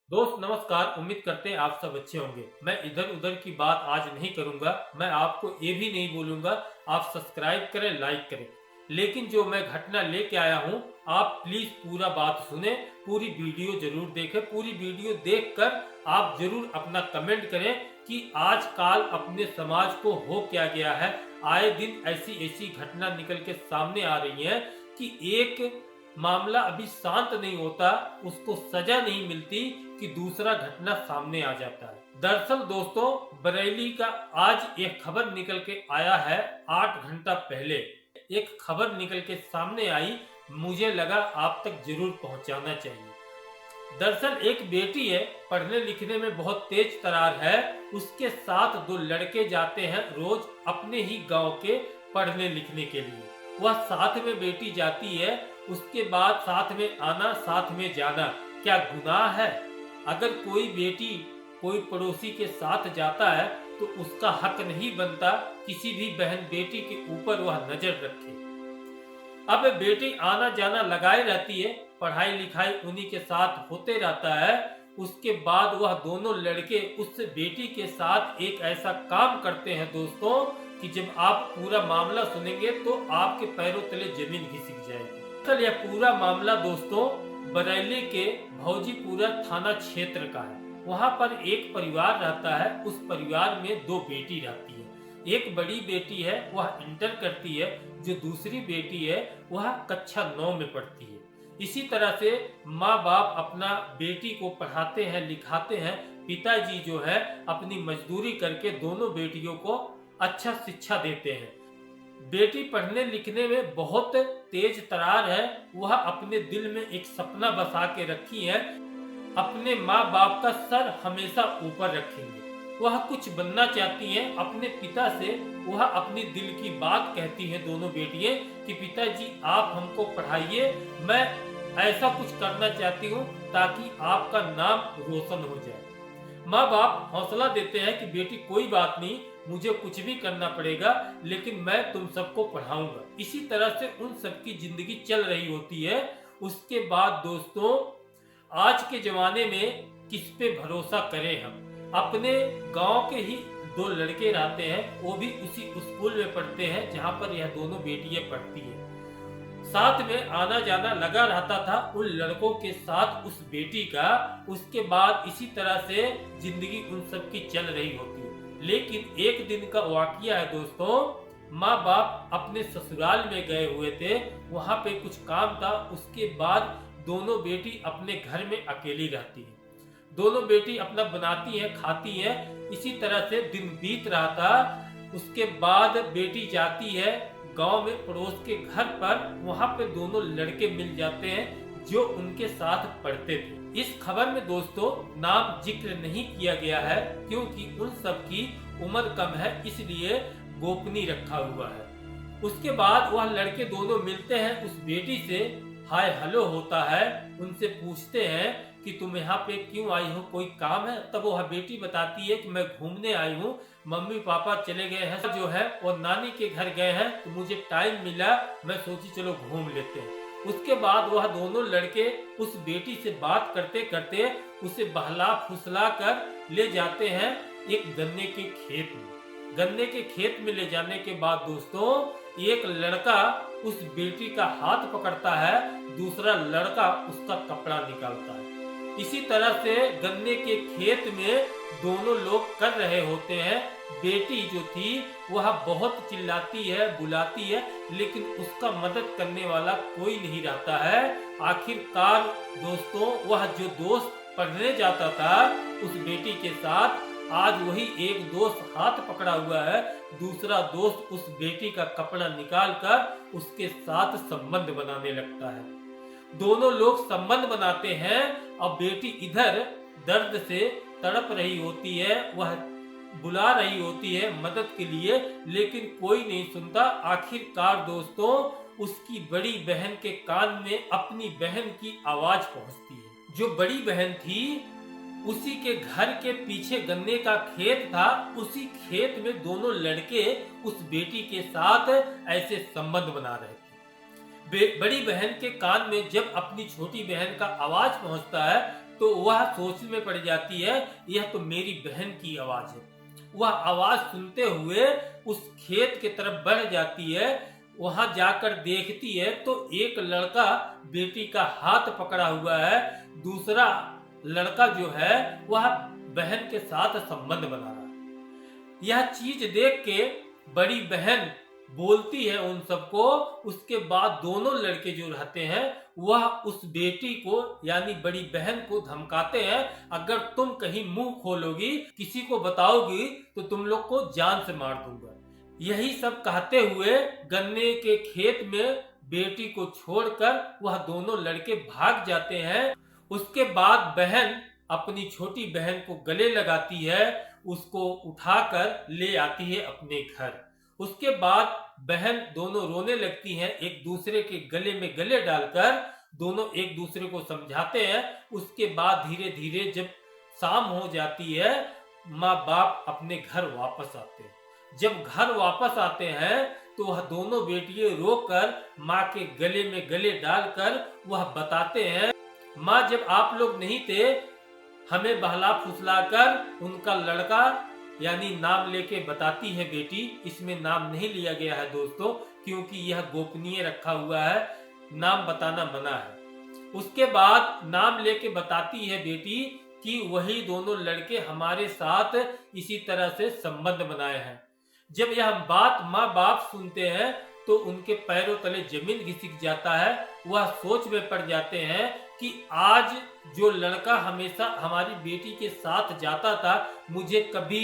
दोस्त नमस्कार। उम्मीद करते हैं आप सब अच्छे होंगे। मैं इधर उधर की बात आज नहीं करूंगा। मैं आपको ये भी नहीं बोलूंगा आप सब्सक्राइब करें, लाइक करें। लेकिन जो मैं घटना लेके आया हूं, आप प्लीज पूरा बात सुने, पूरी वीडियो जरूर देखें। पूरी वीडियो देखकर आप जरूर अपना कमेंट करें कि आजकल अपने समाज को हो क्या गया है। आए दिन ऐसी ऐसी घटना निकल के सामने आ रही है कि एक मामला अभी शांत नहीं होता, उसको सजा नहीं मिलती कि दूसरा घटना सामने आ जाता है। दरअसल दोस्तों, बरेली का आज एक खबर निकल के आया है। 8 घंटा पहले एक खबर निकल के सामने आई, मुझे लगा आप तक जरूर पहुंचाना चाहिए। दरअसल एक बेटी है, पढ़ने लिखने में बहुत तेज तरार है। उसके साथ दो लड़के जाते हैं रोज अपने ही गांव के पढ़ने लिखने के लिए। वह साथ में बेटी जाती है, उसके बाद साथ में आना, साथ में जाना क्या गुनाह है? अगर कोई बेटी कोई पड़ोसी के साथ जाता है तो उसका हक नहीं बनता किसी भी बहन बेटी के ऊपर वह नजर रखे। अब बेटी आना जाना लगाए रहती है, पढ़ाई लिखाई उन्हीं के साथ होते रहता है। उसके बाद वह दोनों लड़के उस बेटी के साथ एक ऐसा काम करते हैं दोस्तों कि जब आप पूरा मामला सुनेंगे तो आपके पैरों तले जमीन खिसक जाएगी। कल यह पूरा मामला दोस्तों बरेली के भौजीपुरा थाना क्षेत्र का है। वहां पर एक परिवार रहता है। उस परिवार में दो बेटी रहती है। एक बड़ी बेटी है, वह इंटर करती है। जो दूसरी बेटी है वह कक्षा 9 में पढ़ती है। इसी तरह से माँ बाप अपना बेटी को पढ़ाते हैं, लिखाते हैं। पिताजी जो है अपनी मजदूरी करके दोनों बेटियों को अच्छा शिक्षा देते हैं। बेटी पढ़ने लिखने में बहुत तेज तरार है। वह अपने दिल में एक सपना बसा के रखी है, अपने माँ बाप का सर हमेशा ऊपर रखेंगे। वह कुछ बनना चाहती हैं। अपने पिता से वह अपनी दिल की बात कहती हैं दोनों बेटियां कि पिताजी आप हमको पढ़ाइए, मैं ऐसा कुछ करना चाहती हूँ ताकि आपका नाम रोशन हो जाए। माँ बाप हौसला देते हैं कि बेटी कोई बात नहीं, मुझे कुछ भी करना पड़ेगा लेकिन मैं तुम सबको पढ़ाऊंगा। इसी तरह से उन सबकी जिंदगी चल रही होती है। उसके बाद दोस्तों, आज के जमाने में किस पे भरोसा करें हम? अपने गांव के ही दो लड़के रहते हैं, वो भी उसी स्कूल में पढ़ते हैं जहां पर यह दोनों बेटियां पढ़ती हैं। साथ में आना जाना लगा रहता था उन लड़कों के साथ उस बेटी का। उसके बाद इसी तरह से जिंदगी उन सब की चल रही होती है। लेकिन एक दिन का वाकया है दोस्तों, माँ बाप अपने ससुराल में गए हुए थे, वहां पे कुछ काम था। उसके बाद दोनों बेटी अपने घर में अकेली रहती है। दोनों बेटी अपना बनाती हैं, खाती हैं। इसी तरह से दिन बीत रहा था। उसके बाद बेटी जाती है गांव में पड़ोस के घर पर। वहां पे दोनों लड़के मिल जाते हैं जो उनके साथ पढ़ते थे। इस खबर में दोस्तों नाम जिक्र नहीं किया गया है क्योंकि उन सब की उम्र कम है, इसलिए गोपनीय रखा हुआ है। उसके बाद वह लड़के दोनों मिलते हैं, उस बेटी से हाय हेलो होता है। उनसे पूछते हैं कि तुम यहाँ पे क्यों आई हो, कोई काम है? तब वह बेटी बताती है कि मैं घूमने आई हूँ, मम्मी पापा चले गए हैं, जो है वो नानी के घर गए हैं, तो मुझे टाइम मिला, मैं सोची चलो घूम लेते हैं। उसके बाद वह दोनों लड़के उस बेटी से बात करते करते उसे बहला फुसला कर ले जाते हैं एक गन्ने के खेत में। गन्ने के खेत में ले जाने के बाद दोस्तों, एक लड़का उस बेटी का हाथ पकड़ता है, दूसरा लड़का उसका कपड़ा निकालता है। इसी तरह से गन्ने के खेत में दोनों लोग कर रहे होते हैं। बेटी जो थी वह बहुत चिल्लाती है, बुलाती है, लेकिन उसका मदद करने वाला कोई नहीं रहता है। आखिरकार दोस्तों, वह जो दोस्त पढ़ने जाता था उस बेटी के साथ, आज वही एक दोस्त हाथ पकड़ा हुआ है, दूसरा दोस्त उस बेटी का कपड़ा निकालकर उसके साथ संबंध बनाने लगता है। दोनों लोग संबंध बनाते हैं और बेटी इधर दर्द से तड़प रही होती है। वह बुला रही होती है मदद के लिए, लेकिन कोई नहीं सुनता। आखिरकार दोस्तों, उसकी बड़ी बहन के कान में अपनी बहन की आवाज पहुंचती है। जो बड़ी बहन थी उसी के घर के पीछे गन्ने का खेत था। उसी खेत में दोनों लड़के उस बेटी के साथ ऐसे संबंध बना रहे थे। बड़ी बहन के कान में जब अपनी छोटी बहन का आवाज पहुंचता है तो वह सोच में पड़ जाती है यह तो मेरी बहन की आवाज है। वह आवाज सुनते हुए उस खेत की तरफ बढ़ जाती है। वहां जाकर देखती है तो एक लड़का बेटी का हाथ पकड़ा हुआ है, दूसरा लड़का जो है वह बहन के साथ संबंध बना रहा है। यह चीज देख के बड़ी बहन बोलती है उन सबको। उसके बाद दोनों लड़के जो रहते हैं वह उस बेटी को यानी बड़ी बहन को धमकाते हैं, अगर तुम कहीं मुंह खोलोगी, किसी को बताओगी तो तुम लोग को जान से मार दूंगा। यही सब कहते हुए गन्ने के खेत में बेटी को छोड़कर वह दोनों लड़के भाग जाते हैं। उसके बाद बहन अपनी छोटी बहन को गले लगाती है, उसको उठाकर ले आती है अपने घर। उसके बाद बहन दोनों रोने लगती हैं, एक दूसरे के गले में गले डालकर दोनों एक दूसरे को समझाते हैं। उसके बाद धीरे धीरे जब शाम हो जाती है, माँ बाप अपने घर वापस आते हैं। जब घर वापस आते हैं तो वह दोनों बेटियां रोकर माँ के गले में गले डालकर वह बताते हैं, माँ जब आप लोग नहीं थे हमें बहला फुसलाकर उनका लड़का यानी नाम लेके बताती है बेटी। इसमें नाम नहीं लिया गया है दोस्तों, क्योंकि यह गोपनीय रखा हुआ है, नाम बताना मना है। उसके बाद नाम लेके बताती है बेटी कि वही दोनों लड़के हमारे साथ इसी तरह से संबंध बनाए हैं। जब यह बात माँ बाप सुनते हैं तो उनके पैरों तले जमीन घिसक जाता है। वह सोच में पड़ जाते हैं कि आज जो लड़का हमेशा हमारी बेटी के साथ जाता था, मुझे कभी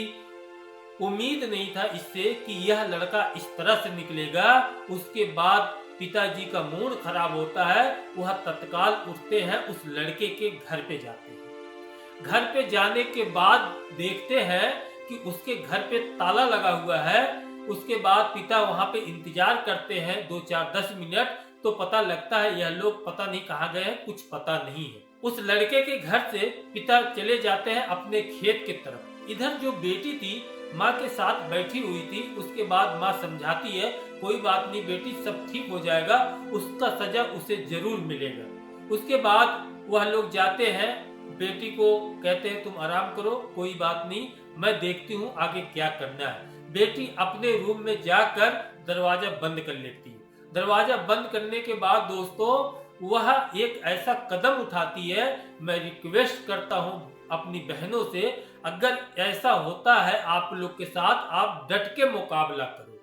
उम्मीद नहीं था इससे कि यह लड़का इस तरह से निकलेगा। उसके बाद पिताजी का मूड खराब होता है, वह तत्काल उठते हैं, उस लड़के के घर पे जाते हैं। घर पे जाने के बाद देखते हैं कि उसके घर पे ताला लगा हुआ है। उसके बाद पिता वहां पे इंतजार करते हैं 2-4-10 मिनट, तो पता लगता है यह लोग पता नहीं कहाँ गए हैं, कुछ पता नहीं है। उस लड़के के घर से पिता चले जाते हैं अपने खेत की तरफ। इधर जो बेटी थी माँ के साथ बैठी हुई थी। उसके बाद माँ समझाती है, कोई बात नहीं बेटी, सब ठीक हो जाएगा, उसका सजा उसे जरूर मिलेगा। उसके बाद वह लोग जाते हैं, बेटी को कहते हैं तुम आराम करो, कोई बात नहीं, मैं देखती हूँ आगे क्या करना है। बेटी अपने रूम में जाकर दरवाजा बंद कर लेती है। दरवाजा बंद करने के बाद दोस्तों वह एक ऐसा कदम उठाती है, मैं रिक्वेस्ट करता हूँ अपनी बहनों से, अगर ऐसा होता है आप लोग के साथ, आप डट के मुकाबला करो,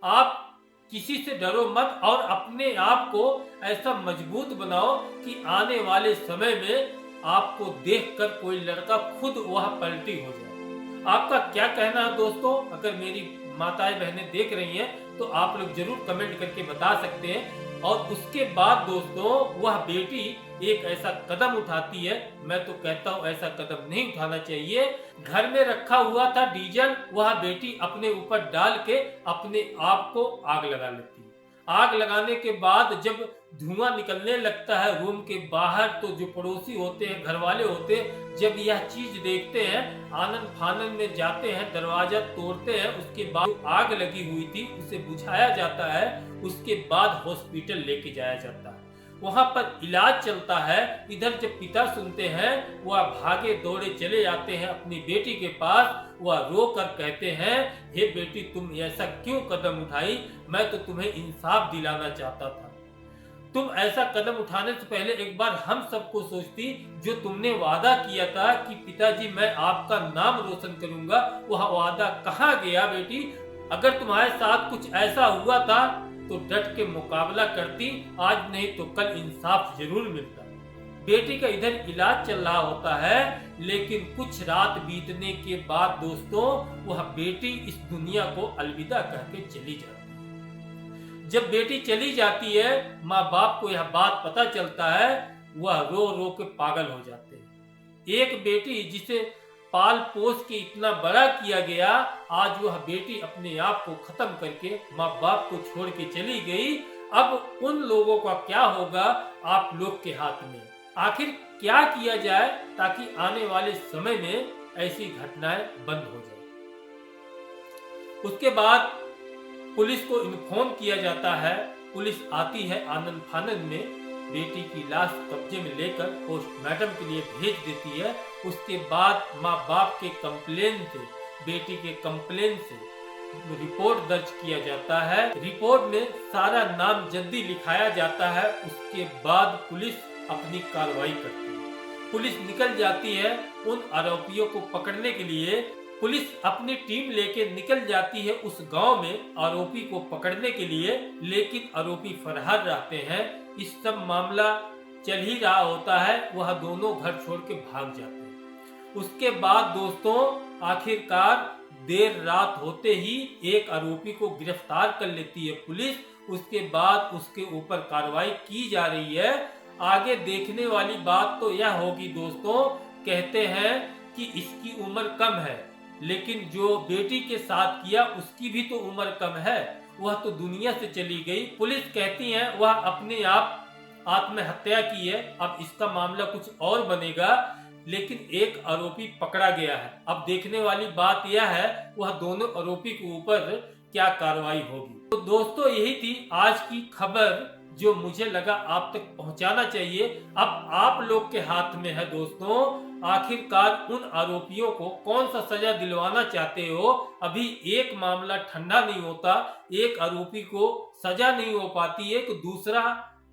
आप किसी से डरो मत और अपने आप को ऐसा मजबूत बनाओ कि आने वाले समय में आपको देखकर कोई लड़का खुद वह पलटी हो जाए। आपका क्या कहना है दोस्तों? अगर मेरी माताएं बहनें देख रही हैं तो आप लोग जरूर कमेंट करके बता सकते हैं। और उसके बाद दोस्तों वह बेटी एक ऐसा कदम उठाती है, मैं तो कहता हूँ ऐसा कदम नहीं उठाना चाहिए। घर में रखा हुआ था डीजल, वह बेटी अपने ऊपर डाल के अपने आप को आग लगा लेती है। आग लगाने के बाद जब धुआं निकलने लगता है रूम के बाहर, तो जो पड़ोसी होते हैं, घर वाले होते हैं, जब यह चीज देखते हैं आनन फानन में जाते हैं, दरवाजा तोड़ते हैं। उसके बाद जो आग लगी हुई थी उसे बुझाया जाता है। उसके बाद हॉस्पिटल लेके जाया जाता है, वहां पर इलाज चलता है। इधर जब पिता सुनते हैं वह भागे दौड़े चले जाते हैं अपनी बेटी के पास। वह रो कर कहते हैं, हे बेटी तुम ऐसा क्यों कदम उठाई, मैं तो तुम्हें इंसाफ दिलाना चाहता था। तुम ऐसा कदम उठाने से पहले एक बार हम सबको सोचती। जो तुमने वादा किया था कि पिताजी मैं आपका नाम रोशन करूंगा, वह वादा कहाँ गया बेटी? अगर तुम्हारे साथ कुछ ऐसा हुआ था तो डट के मुकाबला करती, आज नहीं तो कल इंसाफ जरूर मिलता। बेटी का इधर इलाज चल रहा होता है, लेकिन कुछ रात बीतने के बाद दोस्तों वह बेटी इस दुनिया को अलविदा कह के चली जाती है। जब बेटी चली जाती है, माँ बाप को यह बात पता चलता है, वह रो रो के पागल हो जाते हैं। एक बेटी जिसे पाल पोस के इतना बड़ा किया गया, आज वह बेटी अपने आप को खत्म करके माँ बाप को छोड़ के चली गई। अब उन लोगों का क्या होगा आप लोग के हाथ में। आखिर क्या किया जाए ताकि आने वाले समय में ऐसी घटनाएं बंद हो जाए। उसके बाद पुलिस को इन्फॉर्म किया जाता है, पुलिस आती है आनन फानन में। बेटी की लाश कब्जे में लेकर पोस्टमार्टम के लिए भेज देती है। उसके बाद माँ बाप के कंप्लेन से, बेटी के कंप्लेन से रिपोर्ट दर्ज किया जाता है। रिपोर्ट में सारा नाम जल्दी लिखाया जाता है। उसके बाद पुलिस अपनी कार्रवाई करती है। पुलिस निकल जाती है उन आरोपियों को पकड़ने के लिए। पुलिस अपनी टीम लेके निकल जाती है उस गांव में आरोपी को पकड़ने के लिए, लेकिन आरोपी फरार रहते हैं। इस सब मामला चल ही रहा होता है, वह दोनों घर छोड़ के भाग जाते हैं। उसके बाद दोस्तों आखिरकार देर रात होते ही एक आरोपी को गिरफ्तार कर लेती है पुलिस। उसके बाद उसके ऊपर कार्रवाई की जा रही है। आगे देखने वाली बात तो यह होगी दोस्तों, कहते हैं कि इसकी उम्र कम है, लेकिन जो बेटी के साथ किया उसकी भी तो उम्र कम है, वह तो दुनिया से चली गई। पुलिस कहती है वह अपने आप आत्महत्या की है। अब इसका मामला कुछ और बनेगा, लेकिन एक आरोपी पकड़ा गया है। अब देखने वाली बात यह है वह दोनों आरोपी के ऊपर क्या कार्रवाई होगी। तो दोस्तों यही थी आज की खबर जो मुझे लगा आप तक पहुंचाना चाहिए। अब आप लोग के हाथ में है दोस्तों, आखिरकार उन आरोपियों को कौन सा सजा दिलवाना चाहते हो। अभी एक मामला ठंडा नहीं होता, एक आरोपी को सजा नहीं हो पाती है तो दूसरा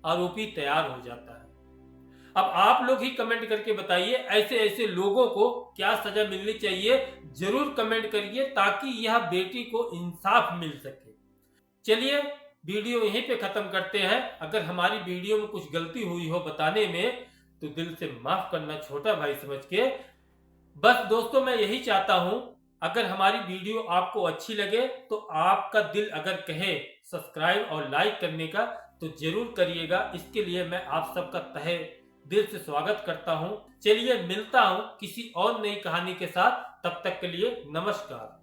आरोपी तैयार हो जाता है। अब आप लोग ही कमेंट करके बताइए ऐसे ऐसे लोगों को क्या सजा मिलनी चाहिए, जरूर कमेंट करिए ताकि यह बेटी को इंसाफ मिल सके। चलिए वीडियो यहीं पे खत्म करते हैं। अगर हमारी वीडियो में कुछ गलती हुई हो बताने में तो दिल से माफ करना छोटा भाई समझ के। बस दोस्तों मैं यही चाहता हूं, अगर हमारी वीडियो आपको अच्छी लगे तो आपका दिल अगर कहे सब्सक्राइब और लाइक करने का तो जरूर करिएगा। इसके लिए मैं आप सबका तहे दिल से स्वागत करता हूं। चलिए मिलता हूं किसी और नई कहानी के साथ, तब तक के लिए नमस्कार।